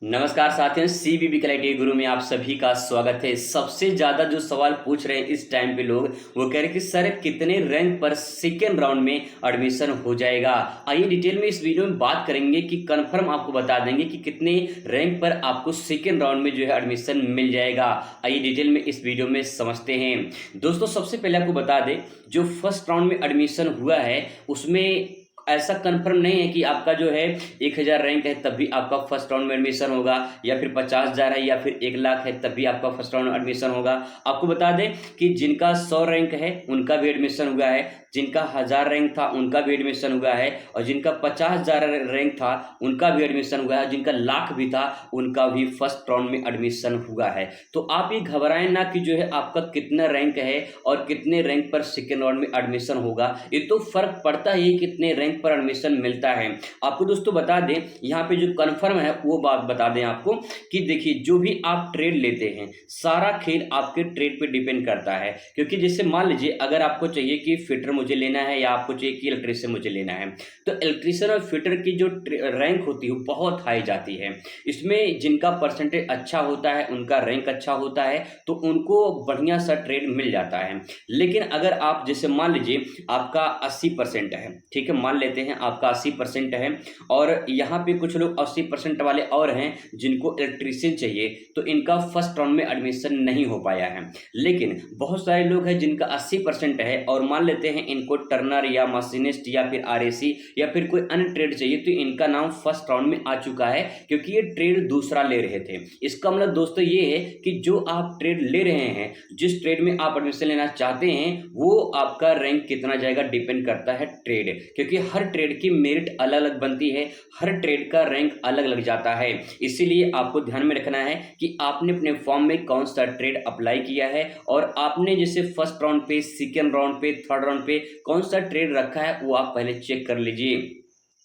नमस्कार साथियों, CVV collective गुरु में आप सभी का स्वागत है। सबसे ज्यादा जो सवाल पूछ रहे हैं इस टाइम पे लोग, वो कह रहे हैं कि सर कितने रैंक पर सेकेंड राउंड में एडमिशन हो जाएगा। आइए डिटेल में इस वीडियो में बात करेंगे कि कंफर्म आपको बता देंगे कि कितने रैंक पर आपको सेकेंड राउंड में जो है एडमिशन मिल जाएगा। आइए डिटेल में इस वीडियो में समझते हैं। दोस्तों सबसे पहले आपको बता दें, जो फर्स्ट राउंड में एडमिशन हुआ है उसमें ऐसा कंफर्म नहीं है कि आपका जो है 1000 रैंक है तब भी आपका फर्स्ट राउंड में एडमिशन होगा, या फिर 50,000 है या फिर 1 लाख है तब भी आपका फर्स्ट राउंड में एडमिशन होगा। आपको बता दें कि जिनका 100 रैंक है उनका भी एडमिशन हुआ है, जिनका 1000 रैंक था उनका भी एडमिशन हुआ है, और जिनका 50,000 रैंक था उनका भी एडमिशन हुआ है, जिनका लाख भी था उनका भी फर्स्ट राउंड में एडमिशन हुआ है। तो आप ये घबराएं ना कि जो है आपका कितना रैंक है और कितने रैंक पर सेकेंड राउंड में एडमिशन होगा। ये तो फर्क पड़ता ही कितने रैंक पर एडमिशन मिलता है। आपको दोस्तों बता दें, यहाँ पे जो कंफर्म है वो बात बता दें आपको कि देखिए, जो भी आप ट्रेड लेते हैं सारा खेल आपके ट्रेड पे डिपेंड करता है। क्योंकि जैसे मान लीजिए अगर आपको चाहिए कि फिटर मुझे लेना है या आपको चाहिए कि इलेक्ट्रिशियन मुझे लेना है, तो इलेक्ट्रिशियन और फिटर की जो रैंक होती है वो बहुत हाई जाती है। इसमें जिनका परसेंटेज अच्छा होता है, उनका रैंक अच्छा होता है, तो उनको बढ़िया सा ट्रेड मिल जाता है। लेकिन अगर आप जैसे मान लीजिए आपका 80% है, ठीक है, मान लेते हैं आपका 80% है, और यहाँ पे कुछ लोग 80% वाले और हैं जिनको इलेक्ट्रिशियन चाहिए, तो इनका फर्स्ट राउंड में एडमिशन नहीं हो पाया है। लेकिन बहुत सारे लोग हैं जिनका 80% है और मान लेते हैं इनको टर्नर या मशीनिस्ट या फिर आरएसी या फिर कोई अन्य ट्रेड चाहिए, तो इनका नाम फर्स्ट राउंड में आ चुका है क्योंकि ये ट्रेड दूसरा ले रहे थे। इसका मतलब दोस्तों ये है कि जो आप ट्रेड ले रहे हैं, जिस ट्रेड में आप एडमिशन लेना चाहते हैं, वो आपका रैंक कितना जाएगा डिपेंड करता है ट्रेड। क्योंकि हर ट्रेड की मेरिट अलग अलग बनती है, हर ट्रेड का रैंक अलग अलग जाता है। इसीलिए आपको ध्यान में रखना है कि आपने अपने फॉर्म में कौन सा ट्रेड अप्लाई किया है, और आपने जैसे फर्स्ट राउंड पे, सेकेंड राउंड पे, थर्ड राउंड पे कौन सा ट्रेड रखा है वो आप पहले चेक कर लीजिए।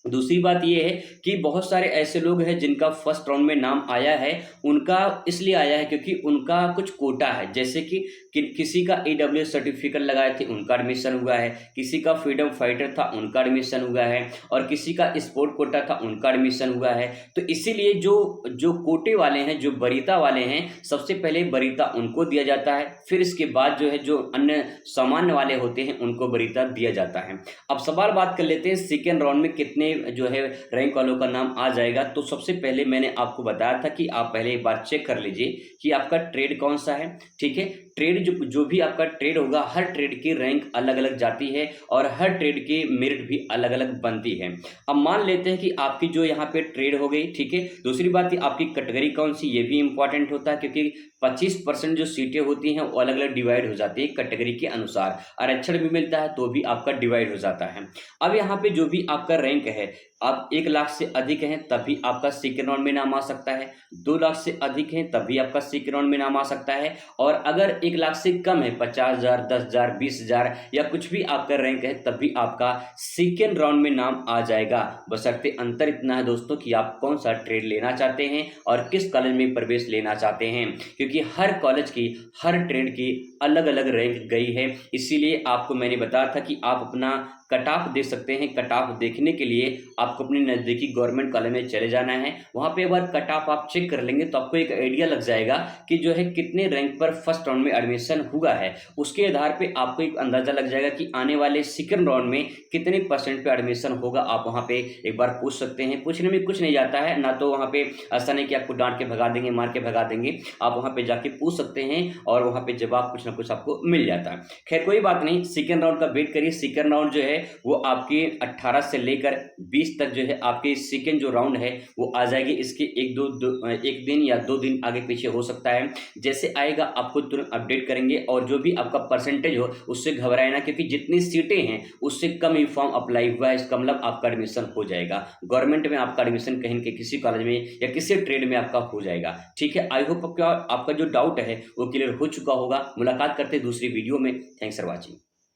दूसरी बात यह है कि बहुत सारे ऐसे लोग हैं जिनका फर्स्ट राउंड में नाम आया है, उनका इसलिए आया है क्योंकि उनका कुछ कोटा है। जैसे कि किसी का AWS सर्टिफिकेट लगाए थे उनका एडमिशन हुआ है, किसी का फ्रीडम फाइटर था उनका एडमिशन हुआ है, और किसी का स्पोर्ट कोटा था उनका एडमिशन हुआ है। तो इसीलिए जो जो कोटे वाले हैं, जो वरीयता वाले हैं, सबसे पहले वरीयता उनको दिया जाता है, फिर इसके बाद जो है जो अन्य सामान्य वाले होते हैं उनको वरीयता दिया जाता है। अब सवाल बात कर लेते हैं सेकेंड राउंड में कितने जो है रैंक वालों का नाम आ जाएगा। तो सबसे पहले मैंने आपको बताया था कि आप पहले एक बार चेक कर लीजिए कि आपका ट्रेड कौन सा है। ठीक है, ट्रेड जो भी आपका ट्रेड होगा, हर ट्रेड की रैंक अलग अलग जाती है और हर ट्रेड की मेरिट भी अलग अलग बनती है। अब मान लेते हैं कि आपकी जो यहाँ पे ट्रेड हो गई, ठीक है। दूसरी बात है आपकी कैटेगरी कौन सी, ये भी इंपॉर्टेंट होता है, क्योंकि 25% जो सीटें होती हैं वो अलग अलग डिवाइड हो जाती है कैटेगरी के अनुसार। आरक्षण भी मिलता है तो भी आपका डिवाइड हो जाता है। अब यहाँ पे जो भी आपका रैंक है, आप 1 लाख से अधिक हैं तब भी आपका सेकेंड राउंड में नाम आ सकता है, 2 लाख से अधिक हैं तब भी आपका सेकेंड राउंड में नाम आ सकता है, और अगर 1 लाख से कम है, 50,000, 10,000, 20,000 या कुछ भी आपका रैंक है, तब भी आपका सेकेंड राउंड में नाम आ जाएगा। बशर्ते अंतर इतना है दोस्तों कि आप कौन सा ट्रेड लेना चाहते हैं और किस कॉलेज में प्रवेश लेना चाहते हैं, क्योंकि हर कॉलेज की, हर ट्रेड की अलग अलग रैंक गई है। इसीलिए आपको मैंने बताया था कि आप अपना कट ऑफ देख सकते हैं। कट ऑफ देखने के लिए आपको अपने नज़दीकी गवर्नमेंट कॉलेज में चले जाना है, वहाँ पे एक बार कट ऑफ आप चेक कर लेंगे तो आपको एक आइडिया लग जाएगा कि जो है कितने रैंक पर फर्स्ट राउंड में एडमिशन हुआ है। उसके आधार पे आपको एक अंदाजा लग जाएगा कि आने वाले सेकंड राउंड में कितने परसेंट पे एडमिशन होगा। आप वहाँ पे एक बार पूछ सकते हैं, पूछने में कुछ नहीं जाता है ना, तो वहाँ पे ऐसा नहीं कि आपको डांट के भगा देंगे, मार के भगा देंगे। आप वहाँ पे जाके पूछ सकते हैं और वहाँ पे जवाब कुछ ना कुछ आपको मिल जाता है। खैर कोई बात नहीं, सेकेंड राउंड का वेट करिए। सेकेंड राउंड जो है वो आपके 18 से लेकर 20 तक जो है आपके सेकेंड जो राउंड है वो आ जाएगी। इसके एक दिन या 2 दिन आगे पीछे हो सकता है। जैसे आएगा आपको तुरंत अपडेट करेंगे, और जो भी आपका परसेंटेज हो उससे घबराए ना, क्योंकि जितनी सीटें हैं उससे कम ही फॉर्म अप्लाई हुआ है, इसका मतलब आपका एडमिशन हो जाएगा। गवर्नमेंट में आपका एडमिशन कहीं के किसी कॉलेज में या किसी ट्रेड में आपका हो जाएगा। ठीक है, आई होप आपका जो डाउट है वो क्लियर हो चुका होगा। मुलाकात करते हैं दूसरी वीडियो में। Thanks for watching.